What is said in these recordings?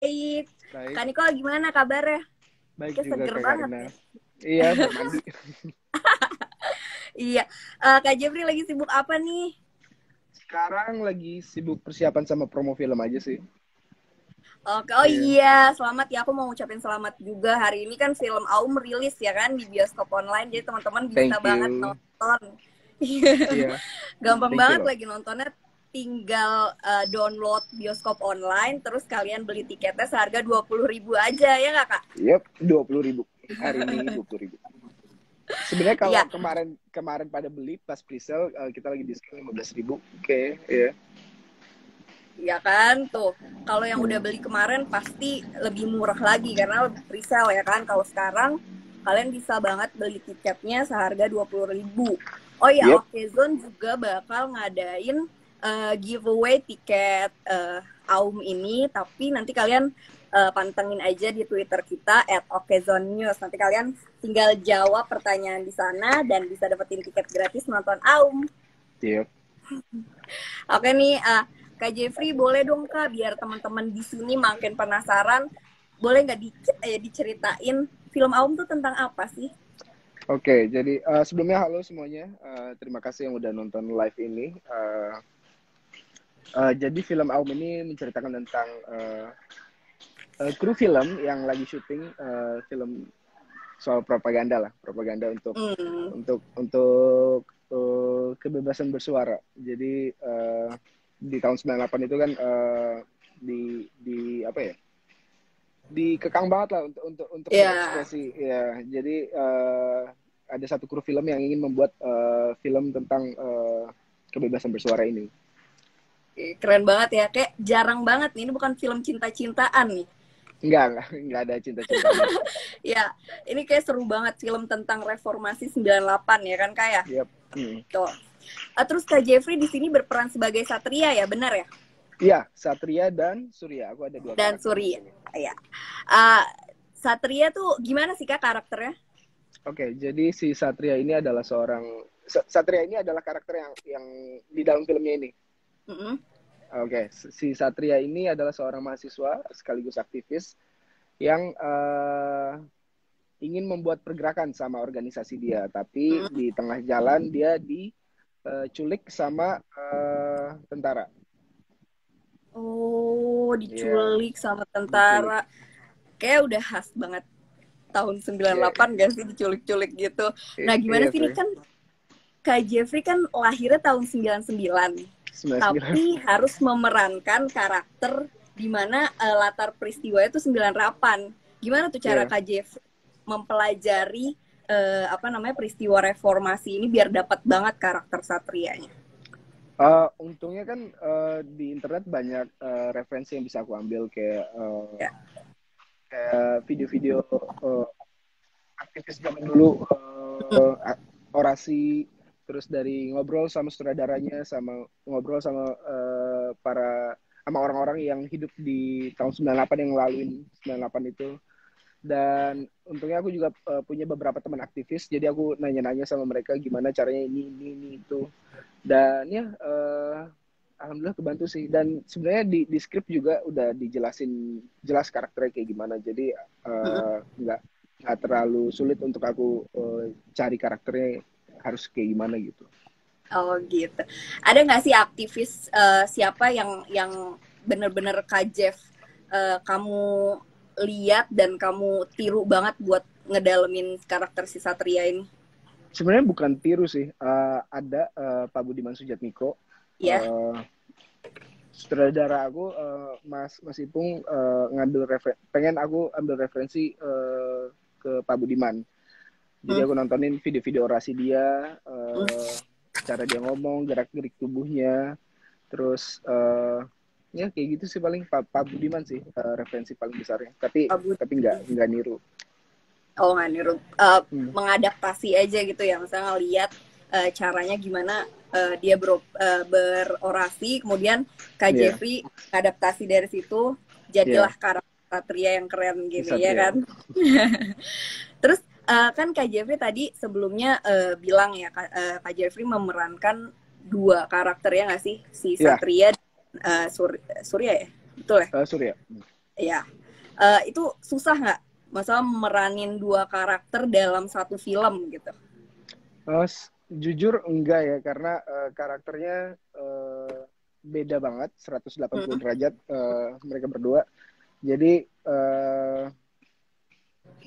Baik. Baik, Kak Niko gimana kabarnya? baik Kayak juga seger Kak banget Karina. ya. Iya, mau mandi. Iya. Kak Jeffrey lagi sibuk apa nih? Sekarang lagi sibuk persiapan sama promo film aja sih. Oke, oh Iya, iya, selamat ya. Aku mau ngucapin selamat juga. Hari ini kan film Aum rilis ya kan di bioskop online, jadi teman-teman bisa thank banget you. nonton. Iya. Iya, Gampang thank you banget loh. lagi nontonnya. Tinggal download bioskop online, terus kalian beli tiketnya seharga 20.000 aja ya nggak Kak? Yep, 20.000. Hari ini 20.000. Sebenarnya kalau Iya, kemarin kemarin pada beli pas pre-sale kita lagi diskon 15.000. Oke, iya. ya kan tuh. Kalau yang udah Hmm. beli kemarin pasti lebih murah lagi karena presale ya kan. Kalau sekarang kalian bisa banget beli tiketnya seharga 20.000. Oh ya, Yep, Okezone juga bakal ngadain giveaway tiket Aum ini, tapi nanti kalian pantengin aja di Twitter kita @okezone_news. Nanti kalian tinggal jawab pertanyaan di sana dan bisa dapetin tiket gratis nonton Aum. yep. Oke nih, Kak Jeffrey boleh dong Kak, biar teman-teman di sini makin penasaran, boleh nggak dikit aja diceritain film Aum tuh tentang apa sih? Oke, jadi sebelumnya halo semuanya. Terima kasih yang udah nonton live ini. Jadi film Aum ini menceritakan tentang kru film yang lagi syuting film soal propaganda lah, propaganda untuk Hmm, untuk untuk kebebasan bersuara. Jadi di tahun 98 itu kan di apa ya? Dikekang banget lah untuk ya berekspresi ya. Jadi ada satu kru film yang ingin membuat film tentang kebebasan bersuara ini. keren banget ya, kayak jarang banget nih, ini bukan film cinta-cintaan nih. Enggak ada cinta-cintaannya. Ya, ini kayak seru banget film tentang reformasi 98 ya kan Kak ya? Yep. Hmm. Tuh. Terus Kak Jeffrey di sini berperan sebagai Satria ya, benar ya? Iya, Satria dan Surya. Aku ada dua Dan karakter di Suri. sini. Ya. Uh, Satria tuh gimana sih Kak karakternya? Oke, jadi si Satria ini adalah seorang Satria ini adalah karakter yang di dalam filmnya ini. Mm-mm. Oke, si Satria ini adalah seorang mahasiswa sekaligus aktivis yang ingin membuat pergerakan sama organisasi dia, tapi Mm-mm. di tengah jalan dia diculik sama tentara. Oh, Iya, diculik sama diculik. tentara. Kayak udah khas banget tahun Iya, 98 gak sih diculik-culik gitu. Nah, gimana iya sih ini sih. kan Kak Jeffrey kan lahirnya tahun 99. 99. Tapi harus memerankan karakter di mana latar peristiwa itu 98. Gimana tuh cara Iya. Kak Jeffrey mempelajari apa namanya peristiwa reformasi ini biar dapat banget karakter Satrianya? Untungnya kan di internet banyak referensi yang bisa aku ambil Ya. kayak video-video aktivis zaman dulu, orasi, terus dari ngobrol sama sutradaranya, sama ngobrol sama sama orang-orang yang hidup di tahun 98 yang ngelaluin 98 itu. Dan untungnya aku juga punya beberapa teman aktivis, jadi aku nanya-nanya sama mereka gimana caranya ini itu. Dan ya alhamdulillah kebantu sih. Dan sebenarnya di skrip juga udah dijelasin jelas karakternya kayak gimana, jadi nggak terlalu sulit untuk aku cari karakternya harus kayak gimana gitu. Oh gitu. Ada nggak sih aktivis siapa yang bener-bener Kak Jeff kamu lihat dan kamu tiru banget buat ngedalemin karakter si Satria ini? Sebenarnya bukan tiru sih. Ada Pak Budiman Sujatmiko, Ya. uh, sutradara aku, Mas Ipung, pengen aku ambil referensi ke Pak Budiman. Jadi Hmm. aku nontonin video-video orasi dia, cara dia ngomong, gerak-gerik tubuhnya, terus ya kayak gitu sih paling. Pak Budiman sih referensi paling besarnya. Tapi Abu. nggak niru. Oh nggak niru. Hmm. Mengadaptasi aja gitu ya. Misalnya ngeliat caranya gimana dia berorasi, kemudian Kak Iya, Jeffrey adaptasi dari situ, iya, jadilah karakter Satria yang keren si gini ya Satria. kan. Terus kan Kak Jeffrey tadi sebelumnya bilang ya Kak Jeffrey memerankan dua karakter ya nggak sih, si Iya, Satria dan Surya ya, betul ya? Surya. Ya, itu susah nggak? Masalah meranin dua karakter dalam satu film gitu. Jujur enggak ya, karena karakternya beda banget, 180 derajat mereka berdua. Jadi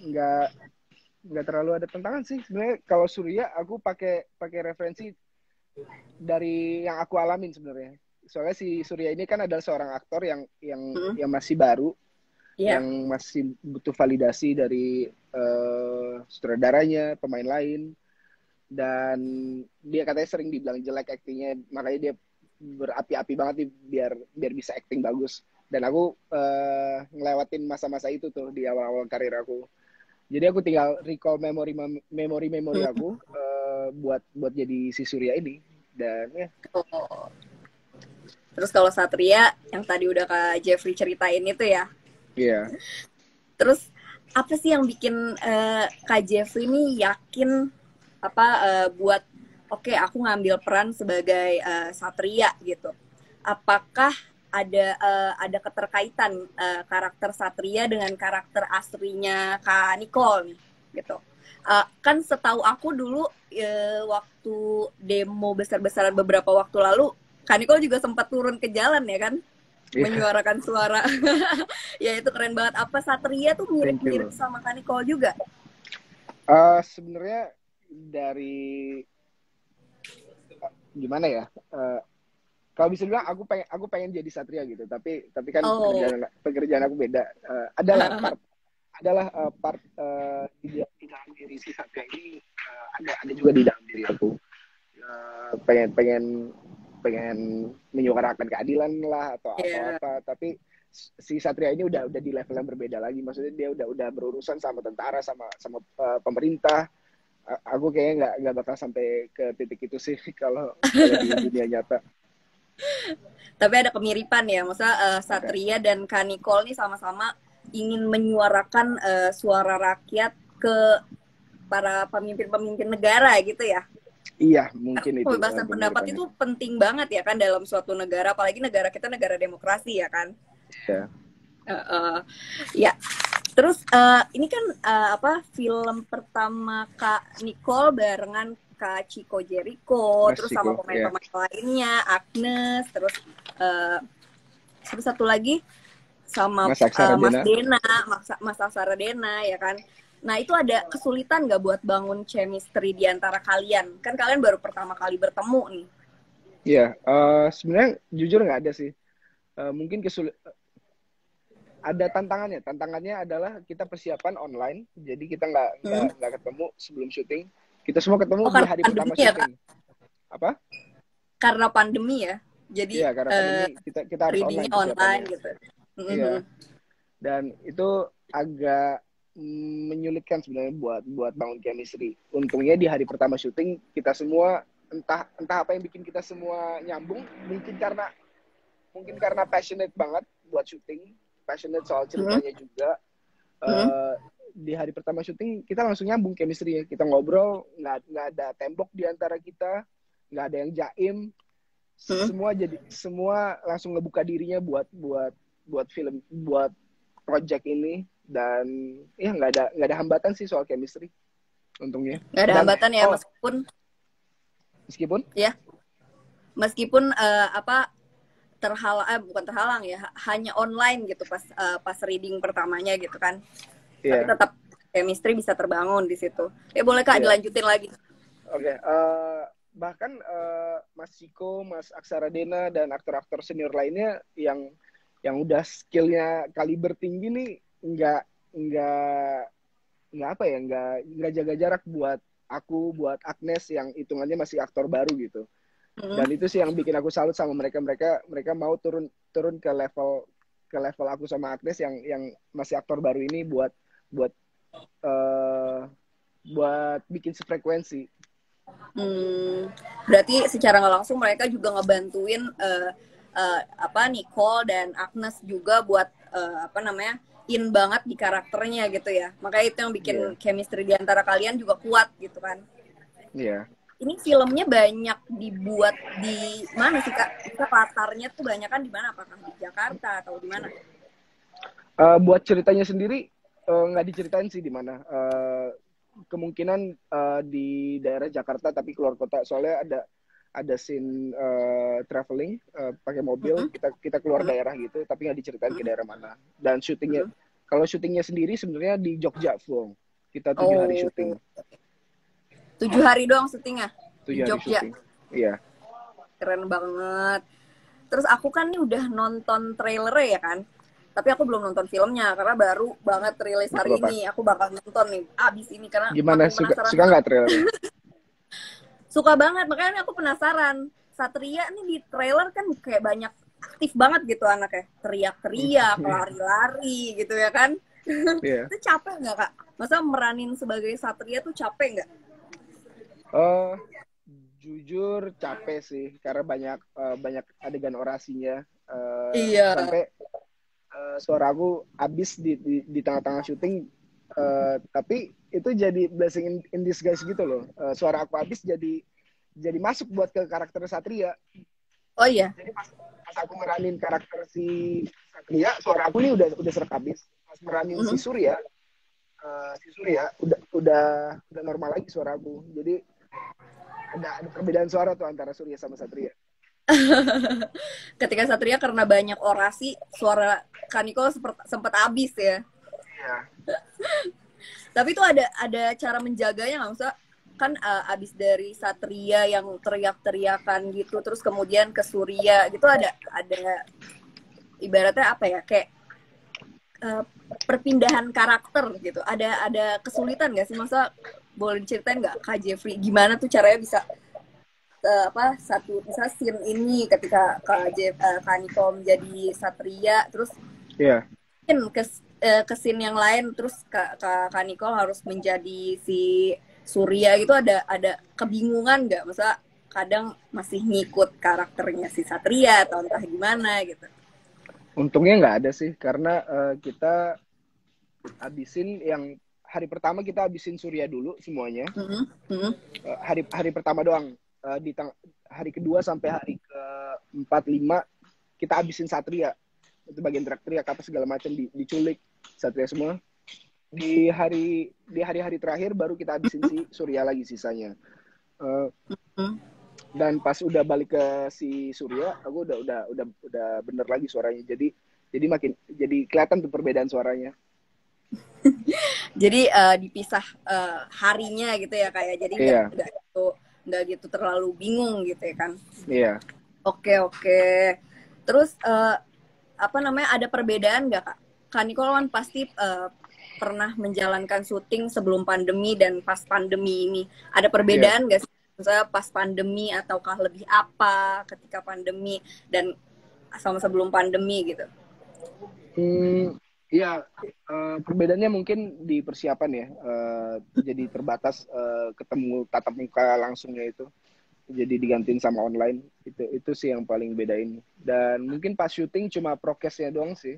nggak terlalu ada tantangan sih sebenarnya. Kalau Surya aku pakai referensi dari yang aku alamin sebenarnya. Soalnya si Surya ini kan adalah seorang aktor yang masih baru, yang masih butuh validasi dari sutradaranya, pemain lain, dan dia katanya sering dibilang jelek aktingnya, makanya dia berapi-api banget nih biar bisa acting bagus. Dan aku ngelewatin masa-masa itu tuh di awal-awal karir aku. Jadi aku tinggal recall memori aku buat jadi si Surya ini. Dan ya. Oh. Terus kalau Satria yang tadi udah Kak Jeffrey ceritain itu ya. Iya. Terus apa sih yang bikin Kak Jeffrey ini yakin buat oke, aku ngambil peran sebagai Satria gitu. Apakah ada keterkaitan karakter Satria dengan karakter aslinya Kak Nicole nih gitu. Kan setahu aku dulu waktu demo besar-besaran beberapa waktu lalu Kak Nicole juga sempat turun ke jalan ya kan, menyuarakan suara. Ya itu keren banget. Apa Satria tuh mirip-mirip sama Kak Nicole juga? Sebenarnya dari gimana ya, kalau bisa bilang aku pengen jadi Satria gitu, tapi kan pekerjaan aku beda. Adalah part di dalam diri si Satria ini, ada juga di dalam diri aku, pengen menyuarakan keadilan lah atau apa, tapi si Satria ini udah di level yang berbeda lagi. Maksudnya dia udah berurusan sama tentara, sama pemerintah. Aku kayaknya nggak bakal sampai ke titik itu sih kalau di dunia nyata. Tapi ada kemiripan ya, maksudnya Satria dan Kak Nicole nih sama-sama ingin menyuarakan suara rakyat ke para pemimpin-pemimpin negara gitu ya. Iya, mungkin itu. Kebebasan pendapat itu penting banget ya kan dalam suatu negara, apalagi negara kita negara demokrasi ya kan. Iya. Ya. Terus ini kan film pertama Kak Nicole barengan Kak Chico Jericho, terus sama pemain-pemain lainnya, Agnes, terus satu lagi sama Mas Dena, Mas Aksara Dena ya kan. Nah itu ada kesulitan nggak buat bangun chemistry di antara kalian? Kan kalian baru pertama kali bertemu nih. Iya, sebenarnya jujur nggak ada sih. Mungkin ada tantangannya. Tantangannya adalah kita persiapan online, jadi kita nggak ketemu sebelum syuting. Kita semua ketemu di hari pertama syuting. Apa? Karena pandemi ya. Jadi iya, karena pandemi kita harus online gitu. Iya. Dan itu agak menyulitkan sebenarnya buat bangun chemistry. Untungnya di hari pertama syuting kita semua entah apa yang bikin kita semua nyambung, mungkin karena passionate banget buat syuting, passionate soal ceritanya juga. Di hari pertama syuting kita langsung nyambung chemistry ya. Kita ngobrol, nggak ada tembok di antara kita, nggak ada yang jaim. Semua langsung ngebuka dirinya buat film, buat project ini. Dan ya nggak ada hambatan sih soal chemistry, untungnya. Nggak ada hambatan ya, meskipun bukan terhalang ya, hanya online gitu pas reading pertamanya gitu kan. Tapi tetap chemistry bisa terbangun di situ. Boleh Kak dilanjutin lagi. Oke. Bahkan Mas Chico, Mas Aksara Dena, dan aktor-aktor senior lainnya yang udah skillnya kaliber tinggi nih nggak jaga jarak buat aku, buat Agnes yang hitungannya masih aktor baru gitu. Dan itu sih yang bikin aku salut sama mereka mau turun ke level aku sama Agnes yang masih aktor baru ini buat bikin sefrekuensi. Berarti secara nggak langsung mereka juga ngebantuin Nicole dan Agnes juga buat in banget di karakternya gitu ya. Makanya itu yang bikin chemistry di antara kalian juga kuat gitu kan. Iya. Ini filmnya banyak dibuat di mana sih Kak? Latarnya tuh banyak kan di mana? Apakah di Jakarta atau di mana? Buat ceritanya sendiri nggak diceritain sih di mana. Kemungkinan di daerah Jakarta tapi keluar kota. Soalnya ada scene traveling pakai mobil, Mm-mm. kita keluar Mm-mm. daerah gitu, tapi nggak diceritain ke Mm-mm. daerah mana. Dan syutingnya, Mm-mm. kalau syutingnya sendiri sebenarnya di Jogja full. Kita 7 hari Oh, syuting, 7 hari doang syutingnya di 7 hari Jogja. syuting. Iya. Keren banget. Terus aku kan nih udah nonton trailernya ya kan. Tapi aku belum nonton filmnya karena baru banget rilis Nggak hari apa-apa. ini. Aku bakal nonton nih abis ini karena Gimana, makin suka penasaran suka banget. nggak trailernya? Suka banget, makanya aku penasaran. Satria nih di trailer kan kayak banyak aktif banget gitu anaknya. Teriak-teriak, lari-lari gitu ya kan. Iya. Itu capek nggak kak? Masa meranin sebagai Satria tuh capek nggak? Eh, Jujur capek sih karena banyak adegan orasinya. Iya. Sampai suara aku habis di tengah-tengah syuting. Tapi itu jadi blessing in disguise gitu loh. Suara aku habis jadi masuk buat ke karakter Satria. Oh iya. Jadi pas aku meranin karakter si Satria, suara aku ini udah serak habis. Pas meranin Mhm. si Surya udah normal lagi suara aku. Jadi ada perbedaan suara tuh antara Surya sama Satria. Ketika Satria karena banyak orasi, suara Kaniko sempat habis ya. Iya. Tapi itu ada cara menjaganya nggak? Maksudnya kan abis dari Satria yang teriak-teriakan gitu, terus kemudian ke Surya gitu ada ibaratnya apa ya kayak uh, perpindahan karakter gitu. Ada kesulitan nggak sih? Masa boleh diceritain nggak Kak Jeffrey gimana tuh caranya bisa satu bisa scene ini ketika Kak Niko menjadi Satria terus Iya. mungkin ke scene yang lain terus Kak Nicole harus menjadi si Surya gitu ada kebingungan nggak? Masa kadang masih ngikut karakternya si Satria atau entah gimana gitu. Untungnya nggak ada sih karena kita habisin yang hari pertama kita habisin Surya dulu semuanya. Mm-hmm. Mm-hmm. Hari pertama doang. Hari kedua sampai hari keempat lima kita habisin Satria. Itu bagian teriak-teriak apa segala macam diculik Satria semua. Di hari-hari terakhir baru kita habisin si Surya lagi sisanya. Dan pas udah balik ke si Surya, aku udah bener lagi suaranya. Jadi kelihatan tuh perbedaan suaranya. Jadi dipisah harinya gitu ya kayak jadi Iya. nggak gitu terlalu bingung gitu ya kan. Iya. Oke. Terus apa namanya ada perbedaan nggak kak? Kak Nicole kan pasti pernah menjalankan syuting sebelum pandemi dan pas pandemi ini. Ada Iya. perbedaan nggak sih? Misalnya pas pandemi ataukah lebih apa ketika pandemi dan sama sebelum pandemi gitu? Iya, perbedaannya mungkin di persiapan ya. Jadi terbatas ketemu tatap muka langsungnya itu. Jadi digantiin sama online. Itu sih yang paling bedain. Dan mungkin pas syuting cuma prokesnya doang sih.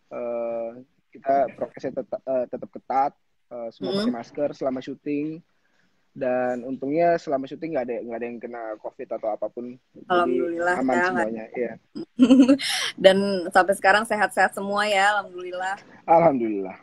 Eh, Kita prokesnya tetap ketat. Semua pakai Hmm, masker selama syuting. Dan untungnya selama syuting nggak ada yang kena COVID atau apapun. Jadi alhamdulillah aman ya. semuanya. Iya. Dan sampai sekarang sehat-sehat semua ya, alhamdulillah. Alhamdulillah.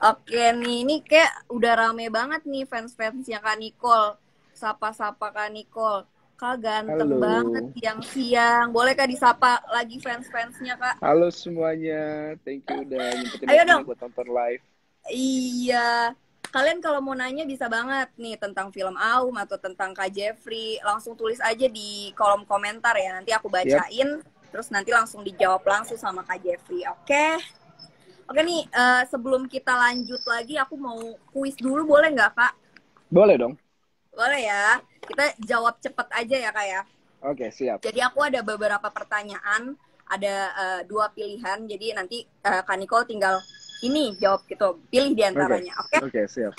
Oke nih, ini kayak udah rame banget nih fans-fansnya Kak Nicole. Sapa-sapa Kak Nicole. Kak ganteng banget Halo. siang-siang. Boleh Kak disapa lagi fans-fansnya Kak? Halo semuanya. Thank you udah nyempetin Ayo waktunya dong. buat nonton live. Iya. Kalian kalau mau nanya bisa banget nih tentang film Aum atau tentang Kak Jeffrey. Langsung tulis aja di kolom komentar ya. Nanti aku Yap. bacain. Terus nanti langsung dijawab langsung sama Kak Jeffrey. Oke? Oke nih, sebelum kita lanjut lagi, aku mau kuis dulu boleh nggak Kak? Boleh dong. Boleh ya. Kita jawab cepet aja ya Kak ya. Oke, siap. Jadi aku ada beberapa pertanyaan, ada 2 pilihan. Jadi nanti Kak Nicole tinggal ini jawab gitu, pilih di Oke. antaranya. Oke? Oke, siap.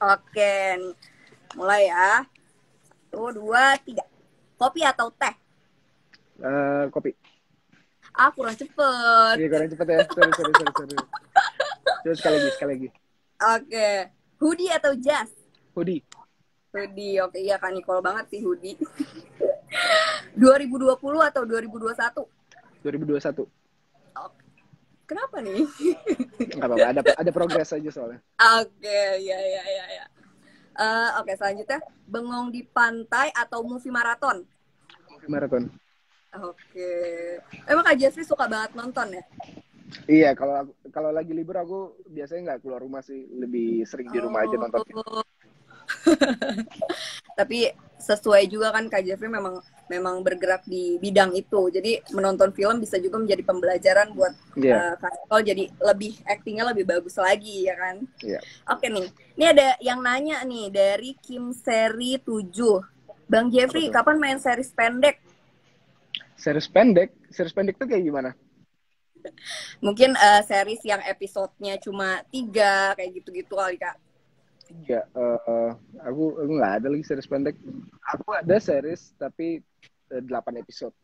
Oke, nih. Mulai ya. 1, 2, 3. Kopi atau teh? Kopi. Ah, kurang cepet. Iya, kurang cepet ya. Sorry. Coba sekali lagi. Oke. Hoodie atau jas? Hoodie. Hoodie, oke. Iya, Kak Nicole banget sih hoodie. 2020 atau 2021? 2021. Kenapa nih? Nggak apa-apa, ada progres aja soalnya. Oke, ya. Oke, selanjutnya bengong di pantai atau movie maraton? Movie marathon. Oke. Emang Kak Jeffrey suka banget nonton ya? Iya, kalau lagi libur aku biasanya nggak keluar rumah sih, lebih sering di rumah aja nontonnya. Oh, tapi sesuai juga kan Kak Jeffrey memang bergerak di bidang itu. Jadi menonton film bisa juga menjadi pembelajaran buat Iya, Kak Nicole, jadi lebih aktingnya lebih bagus lagi ya kan. iya. Oke nih. Ini ada yang nanya nih dari Kim Seri 7. Bang Apa Jeffrey, tuh? kapan main series pendek? Series pendek tuh kayak gimana? Mungkin series yang episodenya cuma 3 kayak gitu-gitu kali Kak. Tiga. Aku nggak ada lagi series pendek. Aku ada series tapi 8 episode.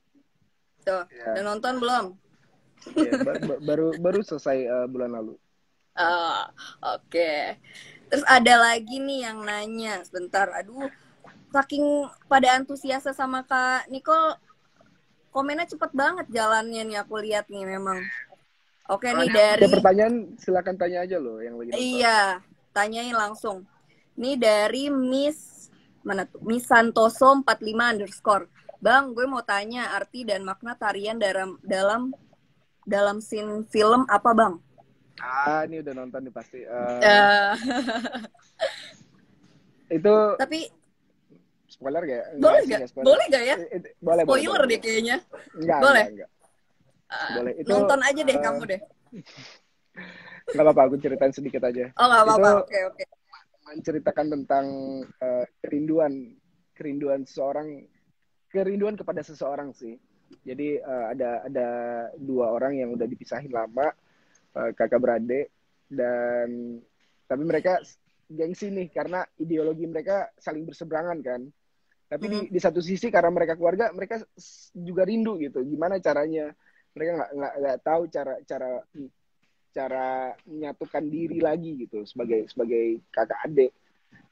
Tuh, udah Ya, nonton belum? ya baru selesai bulan lalu. Oh, oke. Terus ada lagi nih yang nanya, sebentar. Aduh, saking pada antusiasnya sama Kak Nicole, komennya cepet banget jalannya nih aku lihat nih memang. Oke Kalau nih ada dari, pertanyaan silakan tanya aja loh yang lagi nonton. iya, tanyain langsung. Ini dari Miss, mana tuh? Miss Santoso 45 _ Bang, gue mau tanya arti dan makna tarian dalam scene film apa bang? Ini udah nonton nih pasti. Eh, Itu tapi spoiler gak? Enggak boleh sih, gak? enggak spoiler. Boleh gak ya? Boleh. Spoiler deh kayaknya. Enggak, Boleh. enggak. Boleh. Itu Nonton aja deh kamu deh. enggak apa-apa, aku ceritain sedikit aja. Oh nggak Itu apa-apa. Oke. menceritakan tentang kerinduan seseorang, kerinduan kepada seseorang sih. Jadi ada dua orang yang udah dipisahin lama, kakak beradik, dan tapi mereka gengsi nih karena ideologi mereka saling berseberangan kan. Tapi di satu sisi karena mereka keluarga, mereka juga rindu gitu. Gimana caranya? Mereka nggak tahu cara menyatukan diri lagi gitu sebagai kakak adik.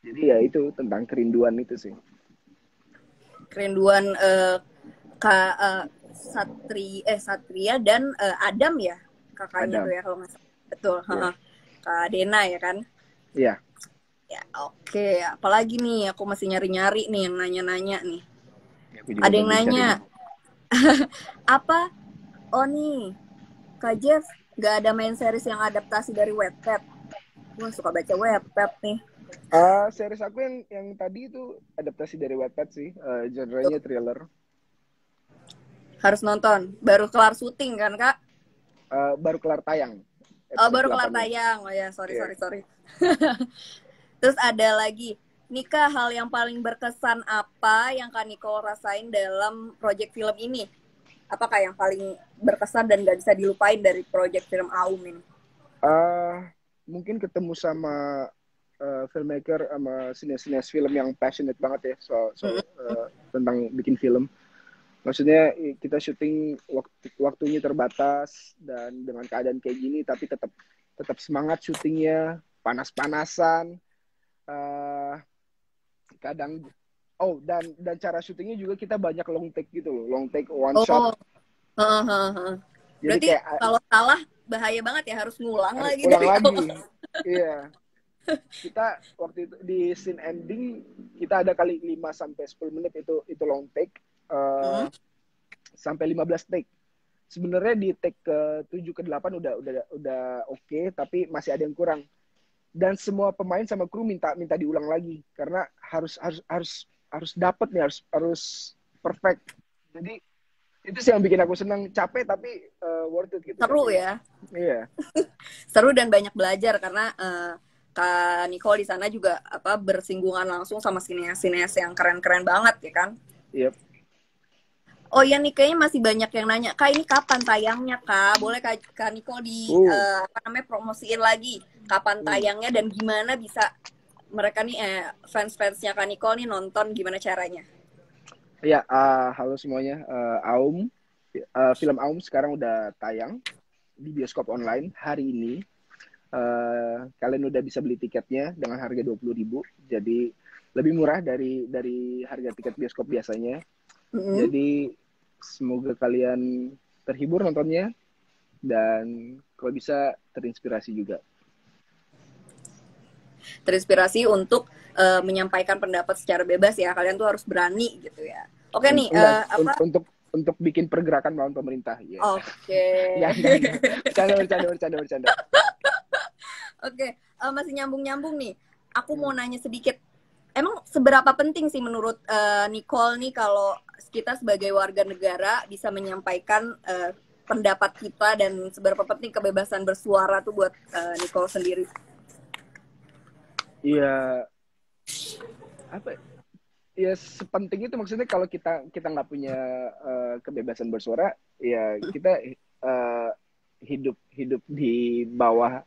Jadi ya itu tentang kerinduan itu sih. Kerinduan Satria dan Adam ya kakaknya tuh Adam. ya kalau nggak salah. Betul. Ya. Kak Dena ya kan. Iya. Ya oke. Apalagi nih aku masih nyari-nyari nih yang nanya-nanya nih. Ya, aku juga Ada yang bantu cari nanya nih. apa? Oh nih Kak Jeff nggak ada main series yang adaptasi dari Wattpad. Gue suka baca Wattpad nih. Series aku yang tadi itu adaptasi dari Wattpad sih, genre-nya thriller. Harus nonton. Baru kelar syuting kan kak? Baru kelar tayang. Oh Episode baru kelar 8-nya. tayang. Oh ya Yeah. sorry. Terus ada lagi. Nika, hal yang paling berkesan apa yang Kak Nicole rasain dalam proyek film ini? Apakah yang paling berkesan dan gak bisa dilupain dari proyek film Aum ini? Mungkin ketemu sama filmmaker sama sinias film yang passionate banget ya soal tentang bikin film. Maksudnya kita syuting waktunya terbatas dan dengan keadaan kayak gini tapi tetap semangat syutingnya, panas-panasan. Kadang dan cara syutingnya juga kita banyak long take gitu loh, long take one shot. Jadi berarti kayak kalau salah bahaya banget ya, harus ngulang harus lagi ulang dari lagi. awal. Iya. Kita waktu itu di scene ending kita ada kali 5-10 menit itu long take, sampai 15 take. Sebenarnya di take ke-7 ke-8 udah oke, tapi masih ada yang kurang. Dan semua pemain sama kru minta diulang lagi karena harus dapat nih, harus perfect. Jadi itu sih yang bikin aku senang, capek tapi worth it gitu. Seru ya. Iya. Seru dan banyak belajar karena Kak Nicole di sana juga bersinggungan langsung sama sineas yang keren-keren banget ya kan. Yep. Oh iya nih, kayaknya masih banyak yang nanya, Kak ini kapan tayangnya Kak? Boleh Kak Nicole promosiin lagi kapan tayangnya dan gimana bisa mereka nih fans-fansnya Kak Nicole nih nonton, gimana caranya? Ya, halo semuanya. Aum, film Aum sekarang udah tayang di bioskop online hari ini. Kalian udah bisa beli tiketnya dengan harga 20.000, jadi lebih murah dari harga tiket bioskop biasanya. Jadi semoga kalian terhibur nontonnya. dan kalau bisa terinspirasi juga. Terinspirasi untuk menyampaikan pendapat secara bebas ya. Kalian tuh harus berani gitu ya. Oke nih, Enggak, apa? untuk bikin pergerakan melawan pemerintah. Ya. Oke. Enggak. Bercanda. Oke, masih nyambung-nyambung nih. Aku mau nanya sedikit. Emang seberapa penting sih menurut Nicole nih kalau kita sebagai warga negara bisa menyampaikan pendapat kita, dan seberapa penting kebebasan bersuara tuh buat Nicole sendiri? Iya, apa? Ya sepenting itu, maksudnya kalau kita nggak punya kebebasan bersuara, ya kita hidup di bawah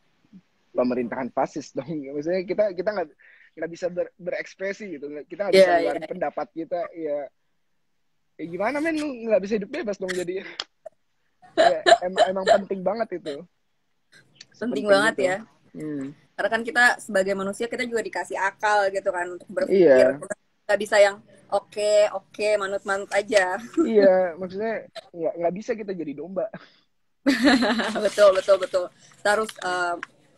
pemerintahan fasis dong. Maksudnya kita nggak bisa berekspresi gitu, kita nggak bisa Iya, iya. ngeluarin pendapat kita. Ya, gimana men, lu nggak bisa hidup bebas dong jadi. Ya emang penting banget itu. Penting Sepenting banget itu. ya. Karena kan kita sebagai manusia, kita juga dikasih akal gitu kan untuk berpikir. Iya. Kita bisa yang oke, manut-manut aja. Iya, maksudnya nggak bisa kita jadi domba. Betul. Kita harus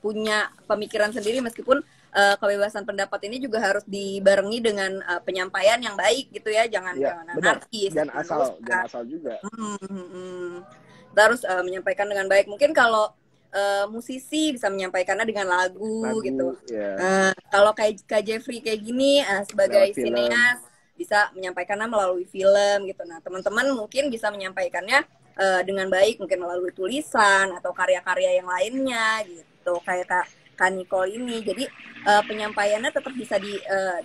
punya pemikiran sendiri, meskipun kebebasan pendapat ini juga harus dibarengi dengan penyampaian yang baik gitu ya. Jangan Iya, benar. anarkis, jangan Jangan merusak. asal juga. Kita harus menyampaikan dengan baik. Mungkin kalau musisi bisa menyampaikannya dengan lagu gitu. Ya. Kalau kayak Kak Jeffrey kayak gini sebagai Lewat film. sineas bisa menyampaikannya melalui film gitu. Nah, teman-teman mungkin bisa menyampaikannya dengan baik, mungkin melalui tulisan atau karya-karya yang lainnya gitu. Kayak Kak Nicole ini. Jadi penyampaiannya tetap bisa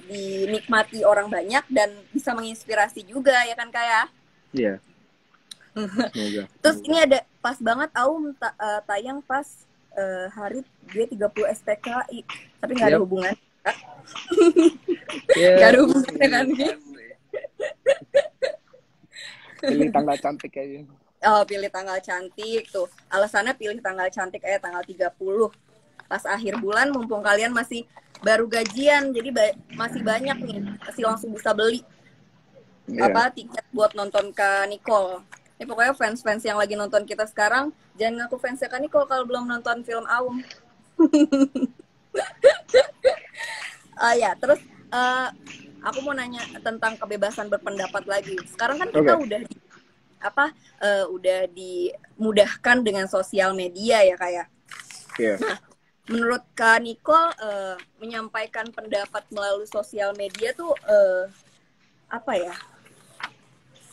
dinikmati orang banyak dan bisa menginspirasi juga ya kan Kak ya? Iya. Semoga. Terus ini ada pas banget Aum tayang pas hari dia 30 STKI, tapi nggak ada hubungan. Nggak ada hubungan dengan ini. Pilih tanggal cantik aja. Oh, pilih tanggal cantik tuh. Alasannya pilih tanggal cantik tanggal 30. Pas akhir bulan, mumpung kalian masih baru gajian, jadi masih banyak nih, masih langsung bisa beli tiket buat nonton Kak Nicole. Ini pokoknya fans-fans yang lagi nonton kita sekarang, jangan ngaku fansnya Kak Nicole kalau belum nonton film Aum. Ya, terus aku mau nanya tentang kebebasan berpendapat lagi. Sekarang kan kita udah dimudahkan dengan sosial media ya kayak. Nah, menurut Kak Nicole menyampaikan pendapat melalui sosial media tuh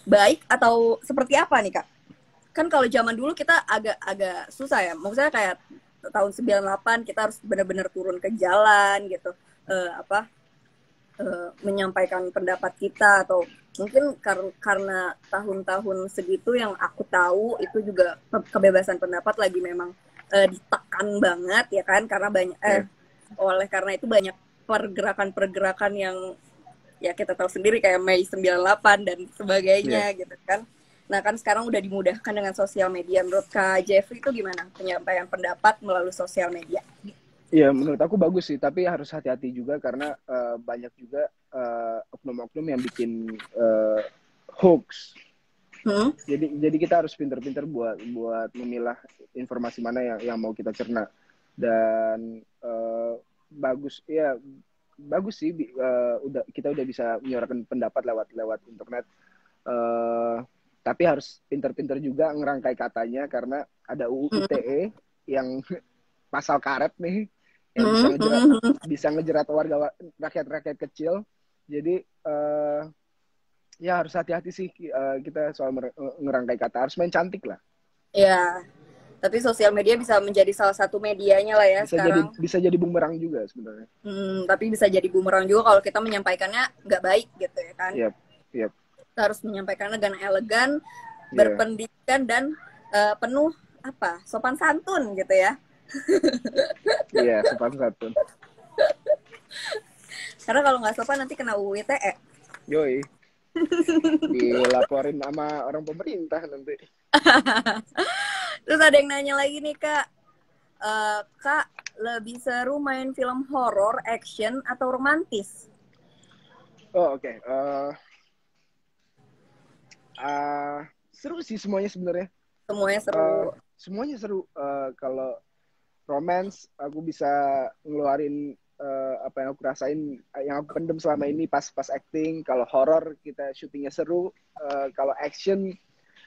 baik atau seperti apa nih Kak? Kan kalau zaman dulu kita agak susah ya. Maksudnya kayak tahun 98 kita harus benar-benar turun ke jalan gitu. Menyampaikan pendapat kita, atau mungkin karena tahun-tahun segitu yang aku tahu itu juga kebebasan pendapat lagi memang ditekan banget ya kan, karena banyak oleh karena itu banyak pergerakan-pergerakan yang ya kita tahu sendiri kayak Mei 98 dan sebagainya gitu kan. Nah kan sekarang udah dimudahkan dengan sosial media. Menurut Kak Jeffrey itu gimana penyampaian pendapat melalui sosial media? Iya, menurut aku bagus sih, tapi harus hati-hati juga karena banyak juga oknum-oknum yang bikin hoax. Jadi kita harus pinter-pinter buat memilah informasi mana yang mau kita cerna. Dan bagus sih kita udah bisa menyuarakan pendapat lewat internet. Tapi harus pinter-pinter juga ngerangkai katanya karena ada UU ITE yang pasal karet nih yang bisa ngejerat rakyat kecil. Jadi ya harus hati-hati sih kita soal ngerangkai kata, harus main cantik lah. Ya, tapi sosial media bisa menjadi salah satu medianya lah ya sekarang. Bisa jadi bumerang juga sebenarnya. Tapi bisa jadi bumerang juga kalau kita menyampaikannya nggak baik gitu ya kan. Yep. Kita harus menyampaikannya dengan elegan, berpendidikan dan penuh sopan santun gitu ya. Iya, sopan santun. Karena kalau nggak sopan nanti kena UU ITE. Yoi. Dilaporin sama orang pemerintah nanti. Terus ada yang nanya lagi nih Kak. Kak, lebih seru main film horor, action, atau romantis? Oh, oke. Seru sih semuanya sebenarnya. Semuanya seru. semuanya seru. Kalau romance aku bisa ngeluarin apa yang aku rasain, yang aku pendem selama ini pas acting. Kalau horror kita syutingnya seru. Kalau action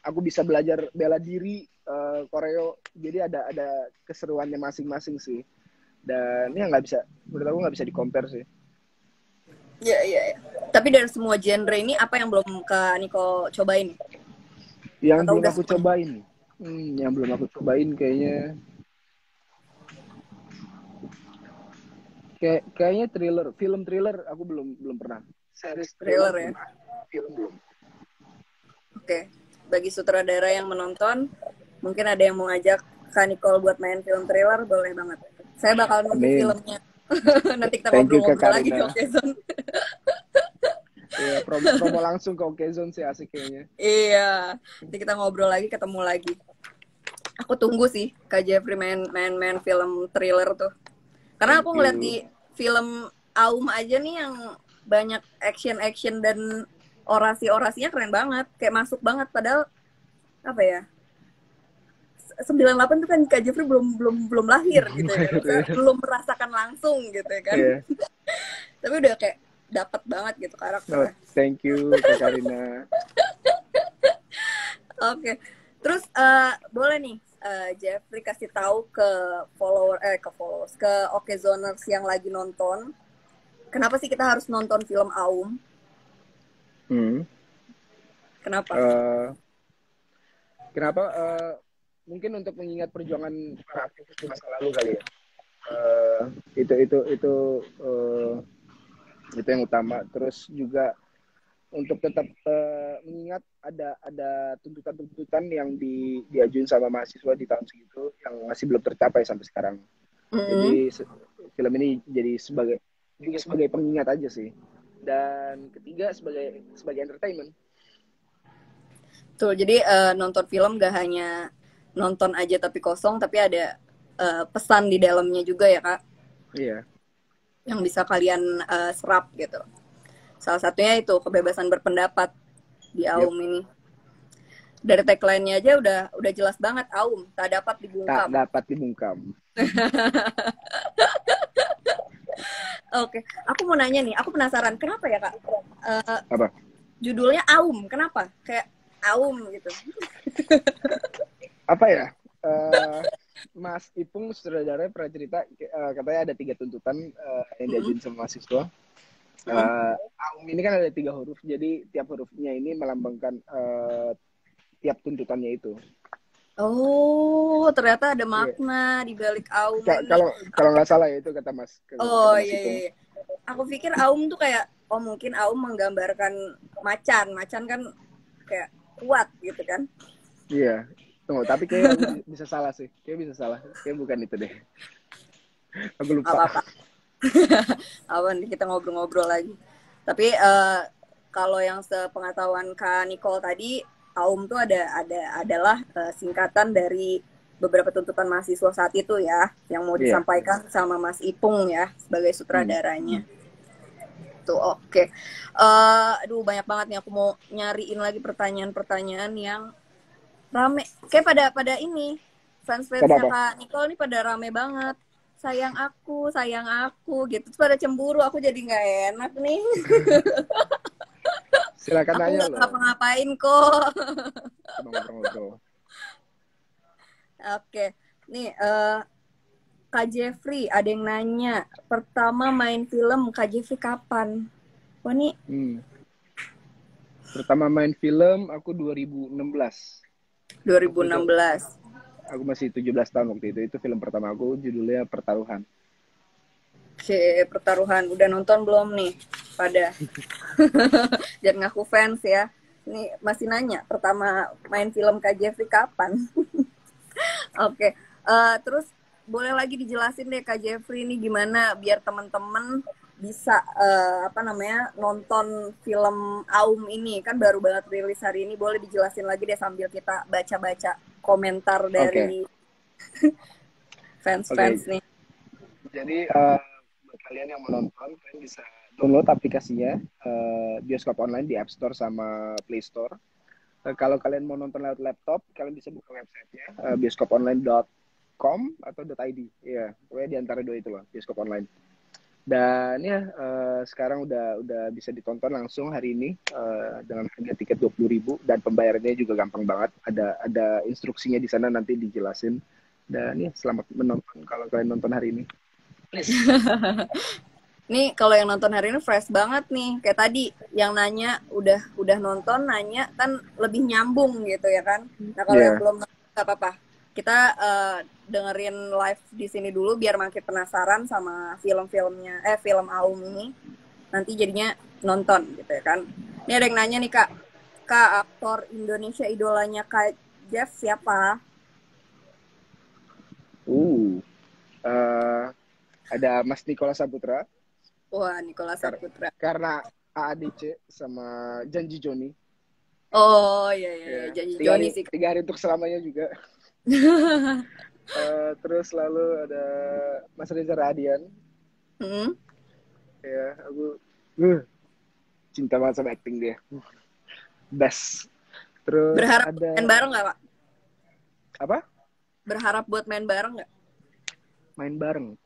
aku bisa belajar bela diri, koreo. Jadi ada keseruannya masing-masing sih. Dan ya nggak bisa, menurut aku nggak bisa di-compare sih. Iya, iya, iya. Tapi dari semua genre ini apa yang belum Kak Niko cobain? Yang Atau belum udah aku semuanya? cobain, yang belum aku cobain kayaknya kayaknya thriller, film thriller aku belum pernah. Series thriller Thriller ya. pernah, film belum. Oke. Bagi sutradara yang menonton, mungkin ada yang mau ngajak Kak Nicole buat main film thriller, boleh banget. Saya bakal nunggu Amin. filmnya. Nanti kita Thank you Kak ngobrol-ngobrol lagi di Karina. Okezone. Iya, promo langsung ke Okezone sih asik kayaknya. Iya. Nanti kita ngobrol lagi, ketemu lagi. Aku tunggu sih Kak Jeffrey main film thriller tuh. Karena Thank aku ngeliat you. di film Aum aja nih yang banyak action dan orasinya keren banget. Kayak masuk banget. Padahal apa ya? 98 tuh kan Kak Jeffrey belum lahir gitu ya kan. Saya belum merasakan langsung gitu ya kan. Yeah. Tapi udah kayak dapat banget gitu Oh, karakternya. thank you Kak Karina. Oke. Terus boleh nih Jeffrey kasih tahu ke followers ke Okezoners yang lagi nonton, kenapa sih kita harus nonton film Aum? Kenapa? Kenapa? Mungkin untuk mengingat perjuangan para aktivis di masa lalu kali ya. Itu yang utama. Terus juga untuk tetap mengingat ada tuntutan-tuntutan yang diajuin sama mahasiswa di tahun segitu yang masih belum tercapai sampai sekarang. Jadi film ini jadi sebagai pengingat aja sih. Dan ketiga sebagai entertainment. Tuh, jadi nonton film gak hanya nonton aja tapi kosong, tapi ada pesan di dalamnya juga ya Kak. Iya. Yang bisa kalian serap gitu. Salah satunya itu kebebasan berpendapat di Aum ini. Dari tagline-nya aja udah jelas banget, Aum tak dapat Tak dibungkam. dapat dibungkam. Oke, aku mau nanya nih, aku penasaran kenapa ya Kak? Apa? Judulnya Aum, kenapa? Kayak Aum gitu. Apa ya? Mas Ipung sutradaranya pernah cerita katanya ada 3 tuntutan yang diajuin sama mahasiswa. Aum ini kan ada 3 huruf, jadi tiap hurufnya ini melambangkan tiap tuntutannya itu. Oh, ternyata ada Iya. makna di balik Aum ini. Kalau nggak salah ya itu kata Mas. Oh Mas iya, Ipung. iya. Aku pikir Aum tuh kayak, oh mungkin Aum menggambarkan macan. Macan kan kayak kuat gitu kan. Iya. Tunggu, tapi kayak aku bisa salah sih. Kayak bisa salah. Kayak bukan itu deh. Aku lupa. Apa-apa. Apa nih kita ngobrol-ngobrol lagi. Tapi kalau yang sepengetahuan Kak Nicole tadi, Aum tuh adalah singkatan dari beberapa tuntutan mahasiswa saat itu ya, yang mau Iya. disampaikan sama Mas Ipung ya sebagai sutradaranya. Tuh oke. Aduh banyak banget nih, aku mau nyariin lagi pertanyaan-pertanyaan yang rame. Kayak pada ini fans-fansnya Kak Nicole nih pada rame banget. Sayang aku gitu. Terus pada cemburu, aku jadi nggak enak nih. Silakan Aku nanya nggak loh. ngapa-ngapain kok. Ngobrol-ngobrol. Oke, nih Kak Jeffrey ada yang nanya, pertama main film Kak Jeffrey kapan? Wah nih. Pertama main film aku 2016. 2016. Aku masih 17 tahun waktu itu. Itu film pertama aku, judulnya Pertaruhan. Oke, Pertaruhan. Udah nonton belum nih? Pada. Jangan ngaku fans ya. Ini masih nanya, pertama main film Kak Jeffrey kapan? Oke. Terus boleh lagi dijelasin deh Kak Jeffrey ini gimana biar teman-teman bisa nonton film Aum ini, kan baru banget rilis hari ini. Boleh dijelasin lagi deh sambil kita baca-baca komentar dari fans-fans nih. Jadi buat kalian yang menonton, kalian bisa download aplikasinya Bioskop Online di App Store sama Play Store. Kalau kalian mau nonton lewat laptop, kalian bisa buka websitenya bioskoponline.com atau .id. Ya, pokoknya di antara dua itu loh, bioskop online. Dan ya sekarang udah bisa ditonton langsung hari ini dengan harga tiket 20.000 dan pembayarannya juga gampang banget. Ada instruksinya di sana, nanti dijelasin. Dan ya selamat menonton kalau kalian nonton hari ini. Please. Nih kalau yang nonton hari ini fresh banget nih. Kayak tadi yang nanya udah nonton, nanya kan lebih nyambung gitu ya kan. Nah kalau yang belum nggak apa-apa. Kita dengerin live di sini dulu biar makin penasaran sama film-filmnya, film Aum ini. Nanti jadinya nonton gitu ya kan. Ini ada yang nanya nih Kak. Kak, aktor Indonesia idolanya Kak Jeff siapa? Ada Mas Nikola Saputra. Wah, Nikola Saputra. Karena AADC sama Janji Joni. Oh iya. Janji Joni sih. 3 hari untuk selamanya juga. Terus lalu ada Mas Reza Radian. Ya, aku cinta banget sama acting dia. Best. Terus berharap ada main bareng nggak Pak? Apa? Berharap buat main bareng nggak? Main bareng.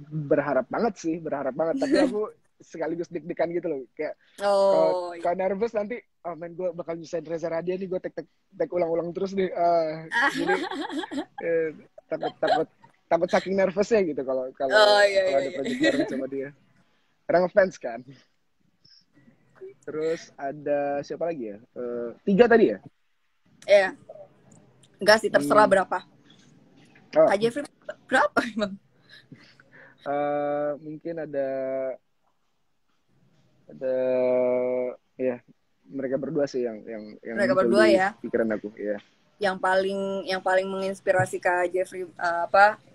Berharap banget. Tapi aku sekaligus deg-degan gitu loh. Kayak kalau nervous nanti, main gue bakal nyusahin Reza Radian nih, gue tek ulang-ulang terus nih. Jadi takut saking nervousnya gitu kalau ada project bareng sama dia. Karena ngefans kan. Terus ada siapa lagi ya? 3 tadi ya? Iya. Enggak sih, terserah berapa. Kak Jeffrey berapa emang? Mungkin ada ya mereka berdua sih yang mereka berdua ya pikiran aku ya. Yang paling menginspirasi Kak Jeffrey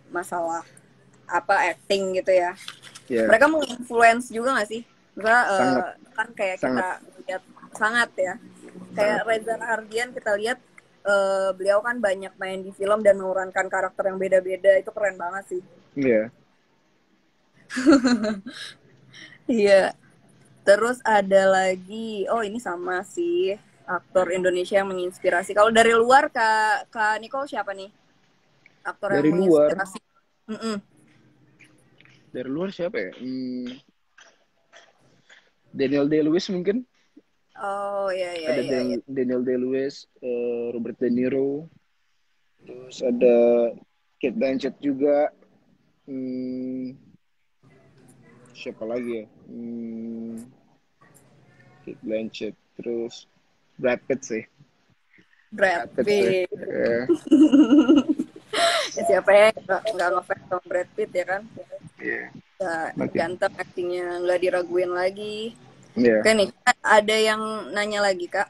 masalah acting gitu ya. Mereka menginfluence juga nggak sih? Kan kayak kita lihat sangat ya. Kayak Reza Radian kita lihat beliau kan banyak main di film dan memerankan karakter yang beda-beda, itu keren banget sih. Iya. Iya. Terus ada lagi, ini sama sih aktor Indonesia yang menginspirasi. Kalau dari luar Kak Nicole siapa nih? Aktor dari yang menginspirasi. Dari luar siapa ya? Daniel Day-Lewis mungkin. Oh iya. Ada Daniel Day-Lewis, Robert De Niro. Terus ada Cate Blanchett juga. Siapa lagi ya? Cate Blanchett, terus Brad Pitt sih. Brad Pitt. Siapa ya nggak ngefans sama Brad Pitt ya kan? Ganteng, aktingnya nggak diraguin lagi. Oke nih, ada yang nanya lagi Kak.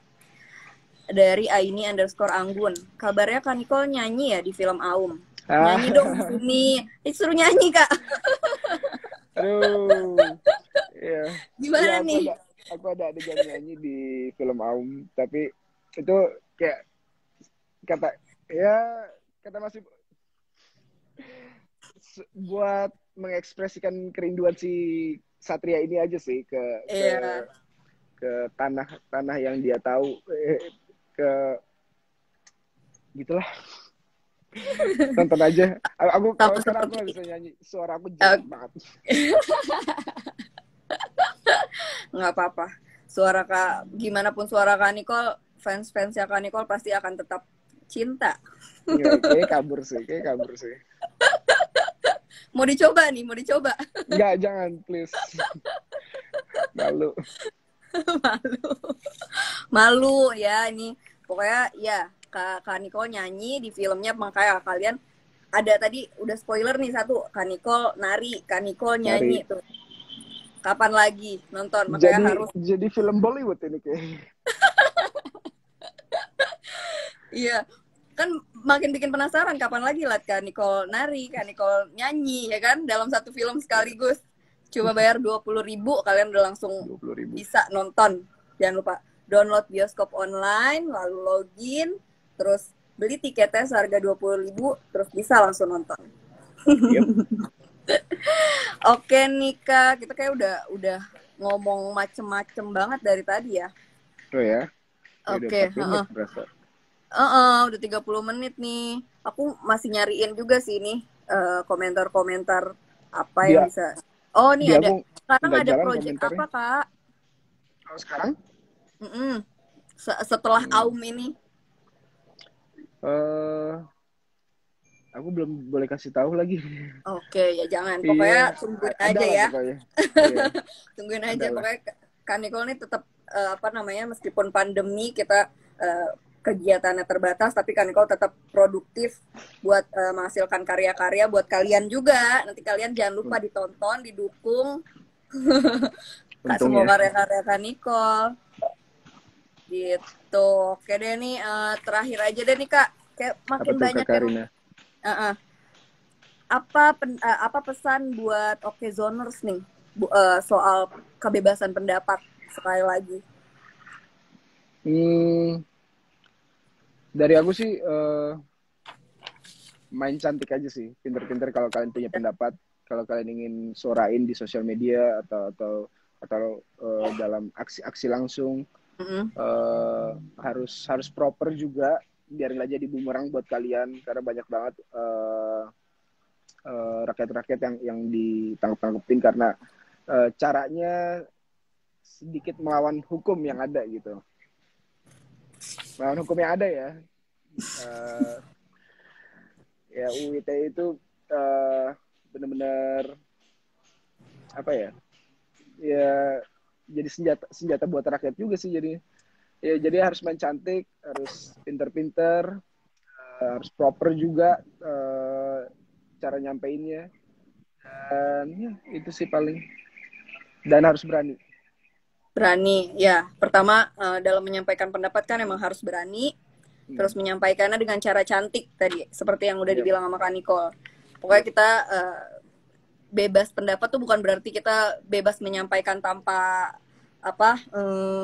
Dari Aini_Anggun. Kabarnya Kak Nicole nyanyi ya di film Aum. Nyanyi dong di sini. Disuruh nyanyi Kak. Aduh. Iya. Gimana nih? Aku ada adegan nyanyi di film Aum, tapi itu kayak kata masih buat mengekspresikan kerinduan si Satria ini aja sih ke tanah yang dia tahu, gitulah. Tonton aja. Aku kalau sekarang aku nggak bisa nyanyi, suara aku jelek banget. Nggak apa-apa. Gimana pun suara Kak Nicole, fans-fansnya Kak Nicole pasti akan tetap cinta. Kayak kabur sih. Mau dicoba? Enggak, jangan, please. Malu ya ini. Pokoknya ya Kak Nicole nyanyi di filmnya, makanya kalian ada tadi udah spoiler nih satu, Kak Nicole nari, Kak Nicole nyanyi tuh. Kapan lagi nonton? Makanya harus jadi film Bollywood ini kayaknya. Iya, kan makin bikin penasaran kapan lagi lihat Kak Nicole nari, Kak Nicole nyanyi ya kan dalam satu film sekaligus. Coba bayar 20.000 kalian udah langsung bisa nonton. Jangan lupa download bioskop online, lalu login, terus beli tiketnya seharga 20.000, terus bisa langsung nonton. Yep. Oke nih Kak, kita kayak udah ngomong macem-macem banget dari tadi ya. Oh ya? Ya udah Oke, 40 menit berasa. udah 30 menit nih. Aku masih nyariin juga sih nih komentar-komentar apa yang Dia bisa. Oh, nih dia ada. aku Sekarang nggak ada jalan project komentarnya. apa, Kak? Kalau sekarang Mm-mm. Setelah hmm, Aum ini. eh aku belum boleh kasih tahu lagi. Oke, ya jangan. Iya, Pokoknya tungguin ada aja lah ya. pokoknya. Iya, Tungguin aja. ada lah. Pokoknya Kak Nicole nih tetap apa namanya, meskipun pandemi kita kegiatannya terbatas, tapi Kak Nicole tetap produktif buat menghasilkan karya-karya buat kalian juga. Nanti kalian jangan lupa ditonton, didukung Kak semua Untungnya. karya-karya Kak Nicole. Gitu. Oke deh nih terakhir aja deh nih Kak. Kayak Apa makin tuh Kak banyak yang Karina? uh, apa pesan buat Oke Zoners nih soal kebebasan pendapat sekali lagi? Hmm, dari aku sih main cantik aja sih, pinter-pinter kalau kalian punya pendapat, kalau kalian ingin suarain di sosial media atau dalam aksi-aksi langsung, Mm-mm. harus proper juga, biar nggak jadi bumerang buat kalian, karena banyak banget rakyat-rakyat yang ditangkap-tangkepin karena caranya sedikit melawan hukum yang ada gitu, melawan hukum yang ada ya. Uh, ya UIT itu benar-benar apa ya, ya jadi senjata senjata buat rakyat juga sih, jadi harus main cantik, harus pinter-pinter, harus proper juga cara nyampeinnya, dan ya itu sih paling, dan harus berani. Berani, ya. Pertama dalam menyampaikan pendapat kan emang harus berani, terus menyampaikannya dengan cara cantik tadi, seperti yang udah Yep. dibilang sama Kak Nicole. Pokoknya Yep. kita bebas pendapat tuh bukan berarti kita bebas menyampaikan tanpa apa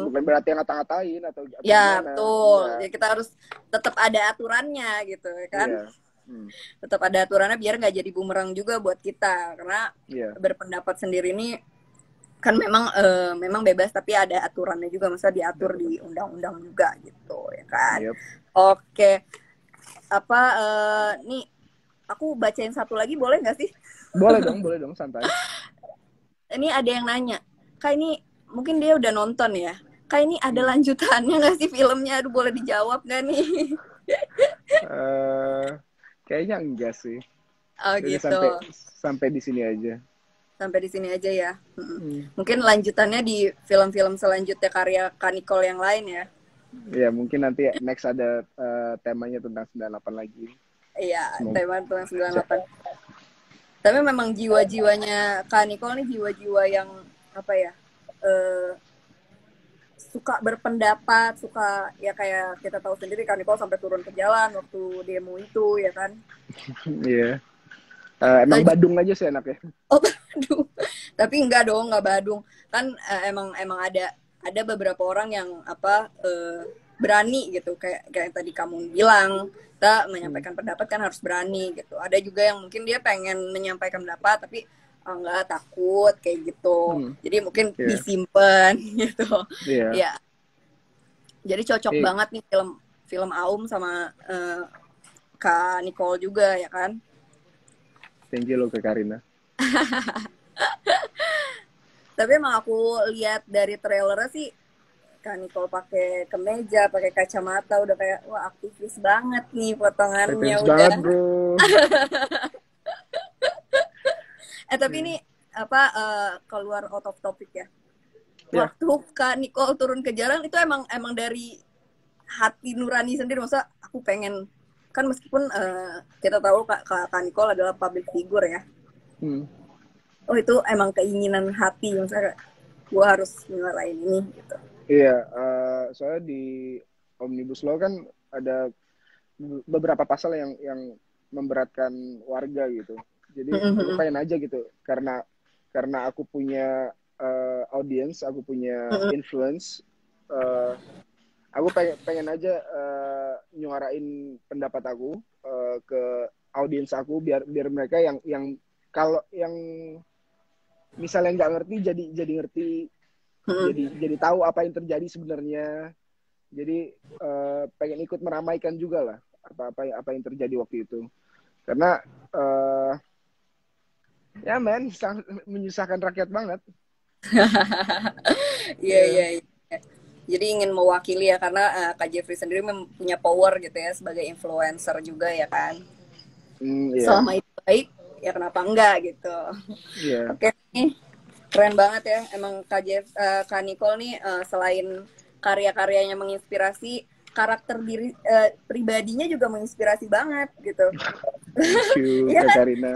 Bukan berarti ngata-ngatain atau ya gimana, betul enggak. ya, kita harus tetap ada aturannya gitu ya kan, Iya. tetap ada aturannya biar nggak jadi bumerang juga buat kita, karena Iya. berpendapat sendiri ini kan memang memang bebas tapi ada aturannya juga, masa diatur di undang-undang juga gitu ya kan. Yep. Oke, apa nih aku bacain satu lagi boleh nggak sih? Boleh dong, santai. Ini ada yang nanya, Kak ini mungkin dia udah nonton ya, Kak ini ada lanjutannya nggak sih filmnya? Aduh boleh dijawab nggak nih? Kayaknya enggak sih. Oh Udah gitu. sampai di sini aja. Sampai di sini aja ya. Mungkin lanjutannya di film-film selanjutnya karya Kak Nicole yang lain ya. Ya mungkin nanti next ada temanya tentang 98 lagi. Iya, Semoga. tema tentang 98. Tapi memang jiwa-jiwanya Kak Nicole nih jiwa-jiwa yang apa ya? Suka berpendapat, suka ya kayak kita tahu sendiri Kak Nicole sampai turun ke jalan waktu demo itu ya kan. Iya. Emang Badung aja sih enaknya. Oh Badung. Tapi enggak dong, enggak Badung. Kan emang ada beberapa orang yang apa berani gitu, kayak tadi kamu bilang, kita menyampaikan pendapat kan harus berani gitu. Ada juga yang mungkin dia pengen menyampaikan pendapat tapi enggak, takut kayak gitu. Jadi mungkin disimpan gitu. Iya. Ya. Jadi cocok banget nih film Aum sama Kak Nicole juga ya kan. Thank you lo ke Karina. Tapi emang aku lihat dari trailernya sih Kak Nicole pakai kemeja, pakai kacamata, udah kayak wah aktivis banget nih potongannya Aktivis udah. banget bro. Tapi ini apa keluar out of topic ya. Waktu Kak Nicole turun ke jalan itu emang dari hati nurani sendiri, masa aku pengen kan, meskipun kita tahu Kak Nicole adalah public figure ya. Oh itu emang keinginan hati, misalnya gue harus nyuarain ini gitu. Iya, soalnya di Omnibus Law kan ada beberapa pasal yang memberatkan warga gitu. Jadi aku pengen aja gitu, karena aku punya audience, aku punya influence, aku pengen aja nyuarain pendapat aku ke audience aku, biar mereka yang kalau yang misalnya nggak ngerti jadi ngerti, jadi tahu apa yang terjadi sebenarnya, Jadi pengen ikut meramaikan juga lah apa yang terjadi waktu itu. Karena ya men, menyusahkan rakyat banget. Iya, iya, iya. Jadi ingin mewakili ya, karena Kak Jeffrey sendiri punya power gitu ya sebagai influencer juga ya kan. Yeah. Selama itu baik, ya kenapa enggak gitu. Yeah. Oke nih, keren banget ya. Emang Kak Nicole nih selain karya-karyanya menginspirasi, karakter diri pribadinya juga menginspirasi banget gitu. Thank you, Iya Kak kan? Karina.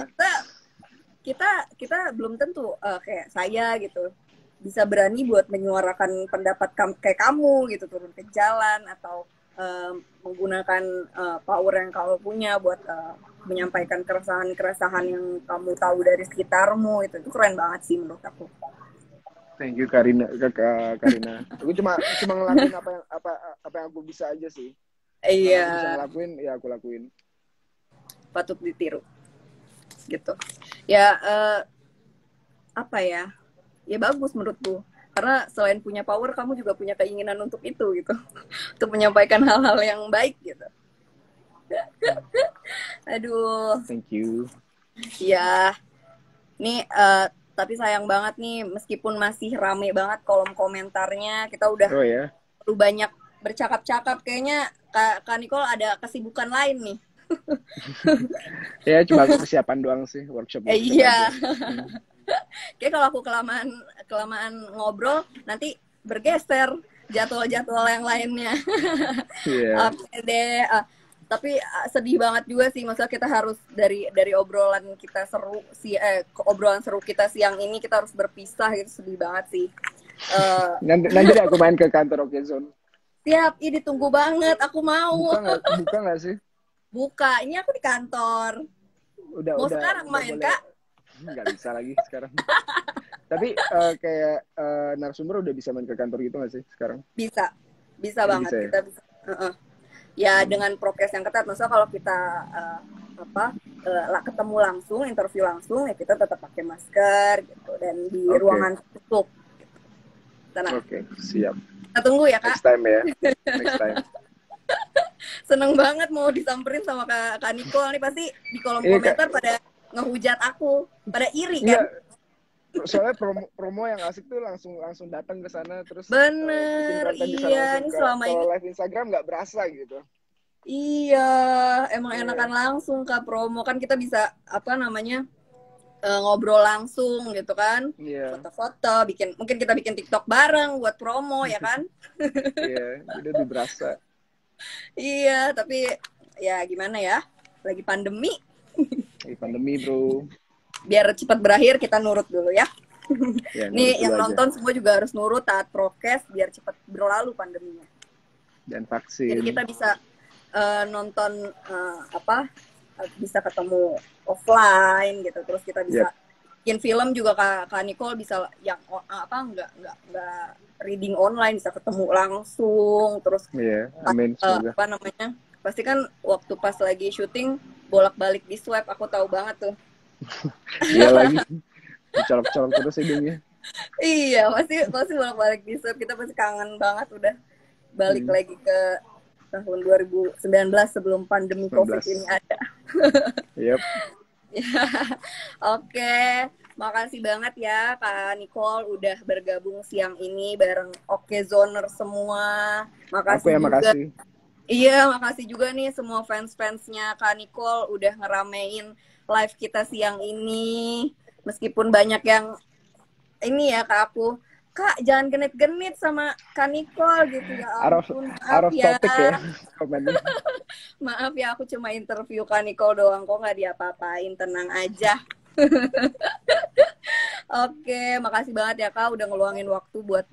Kita belum tentu kayak saya gitu bisa berani buat menyuarakan pendapat kayak kamu gitu, turun ke jalan atau menggunakan power yang kamu punya buat menyampaikan keresahan yang kamu tahu dari sekitarmu. Itu keren banget sih menurut aku. Thank you Karina, Kak Karina. Aku cuma ngelakuin apa yang aku bisa aja sih. Iya. Aku bisa ngelakuin, ya aku lakuin. Patut ditiru gitu ya. Apa ya, ya bagus menurutku, karena selain punya power kamu juga punya keinginan untuk itu gitu untuk menyampaikan hal-hal yang baik gitu. Aduh. Thank you. Ya nih tapi sayang banget nih, meskipun masih rame banget kolom komentarnya, kita udah perlu banyak bercakap-cakap, kayaknya Kak Nicole ada kesibukan lain nih. Ya cuma persiapan doang sih, workshop iya. Kayak kalau aku kelamaan ngobrol nanti bergeser jadwal yang lainnya. Yeah. Oke deh. Tapi sedih banget juga sih, maksudnya kita harus dari obrolan kita seru obrolan seru kita siang ini kita harus berpisah gitu, sedih banget sih. Nanti aku main ke kantor Okezone. Siap, ini ditunggu banget, aku mau. Buka nggak sih? Buka, ini aku di kantor. Mau sekarang main boleh. Kak? Nggak bisa lagi sekarang. Tapi kayak narasumber udah bisa main ke kantor gitu nggak sih sekarang? Bisa banget. Bisa, ya? Kita bisa. Ya dengan prokes yang ketat. Maksudnya kalau kita ketemu langsung, interview langsung, ya kita tetap pakai masker gitu, dan di ruangan tertutup. Oke, siap. Kita tunggu ya Kak. Next time ya. Next time. Seneng banget mau disamperin sama Kak Nicole nih, pasti di kolom komentar pada ngehujat aku, pada iri kan? Soalnya promo yang asik tuh langsung datang ke sana, terus bener, iya. Ini selama ini live Instagram nggak berasa gitu. Iya, emang enakan langsung Kak promo, kan kita bisa ngobrol langsung gitu kan, foto-foto, mungkin kita bikin TikTok bareng buat promo ya kan? Iya, jadi lebih berasa. Iya, tapi ya gimana ya, lagi pandemi. Lagi pandemi bro. Biar cepat berakhir, kita nurut dulu ya. Nih yang nonton semua juga harus nurut, taat prokes biar cepat berlalu pandeminya. Dan vaksin. Jadi kita bisa nonton bisa ketemu offline gitu, terus kita bisa bikin film juga. Kak Nicole bisa yang nggak reading online, bisa ketemu langsung, terus amin, pasti kan waktu pas lagi syuting bolak-balik di swab, aku tahu banget tuh. Iya lagi dicolok-colok terus hidungnya. Iya, pasti bolak-balik di swab, kita pasti kangen banget udah balik lagi ke tahun 2019 sebelum pandemi COVID ini ada. Yep. Oke, makasih banget ya Kak Nicole udah bergabung siang ini bareng Okezoner semua. Makasih juga. Makasih. Iya, makasih juga nih semua fans-fansnya Kak Nicole udah ngeramein live kita siang ini. Meskipun banyak yang ini ya Kak aku, Kak jangan genit-genit sama Kak Nicole gitu ya. Maaf ya. Maaf ya, aku cuma interview Kak Nicole doang, kok nggak diapa-apain, tenang aja. Oke, makasih banget ya Kak udah ngeluangin waktu buat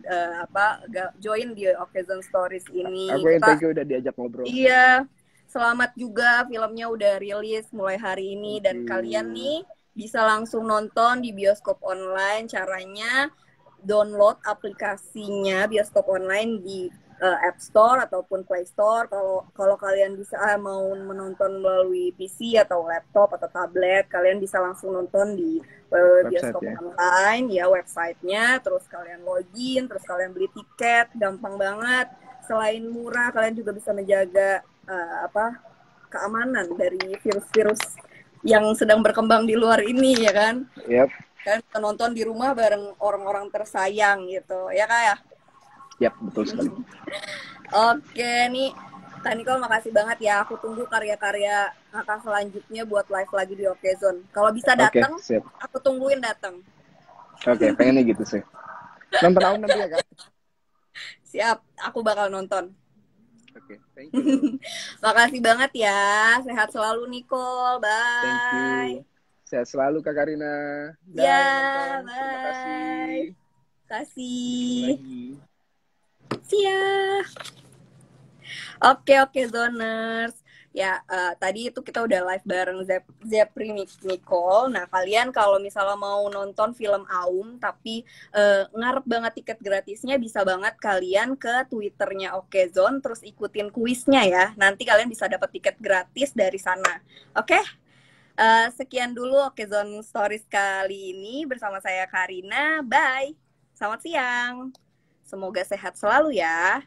join di Okezone Stories ini. Aku yang thank you udah diajak ngobrol. Iya, selamat juga, filmnya udah rilis mulai hari ini. Dan kalian nih bisa langsung nonton di bioskop online. Caranya download aplikasinya bioskop online di App Store ataupun Play Store. Kalau kalian bisa mau menonton melalui PC atau laptop atau tablet, kalian bisa langsung nonton di bioskop online ya, websitenya. Terus kalian login, terus kalian beli tiket, gampang banget. selain murah, kalian juga bisa menjaga apa keamanan dari virus-virus yang sedang berkembang di luar ini ya kan. Yap, Kalian bisa nonton di rumah bareng orang-orang tersayang gitu ya Kak ya. yap, betul sekali. Oke nih Kak Nicole, makasih banget ya. Aku tunggu karya-karya kakak selanjutnya buat live lagi di Okezone. Kalau bisa Oke, datang, siap. aku tungguin datang. Oke, pengennya gitu sih. Nonton Aum nanti ya, Kak? Siap, aku bakal nonton. Oke, thank you. Makasih banget ya. Sehat selalu Nicole. Thank Bye. you. Sehat selalu Kak Karina. Dah yang Ya, nonton. Terima kasih. bye. Sampai ketemu Kasih. lagi. See ya. Oke, zoners. Ya, tadi itu kita udah live bareng Zepri Nicole. Nah, kalian kalau misalnya mau nonton film Aum, tapi ngarep banget tiket gratisnya, bisa banget kalian ke Twitternya Okezone, terus ikutin kuisnya ya. Nanti kalian bisa dapat tiket gratis dari sana. Oke? Sekian dulu Okezone Stories kali ini bersama saya Karina. Bye. Selamat siang. Semoga sehat selalu ya.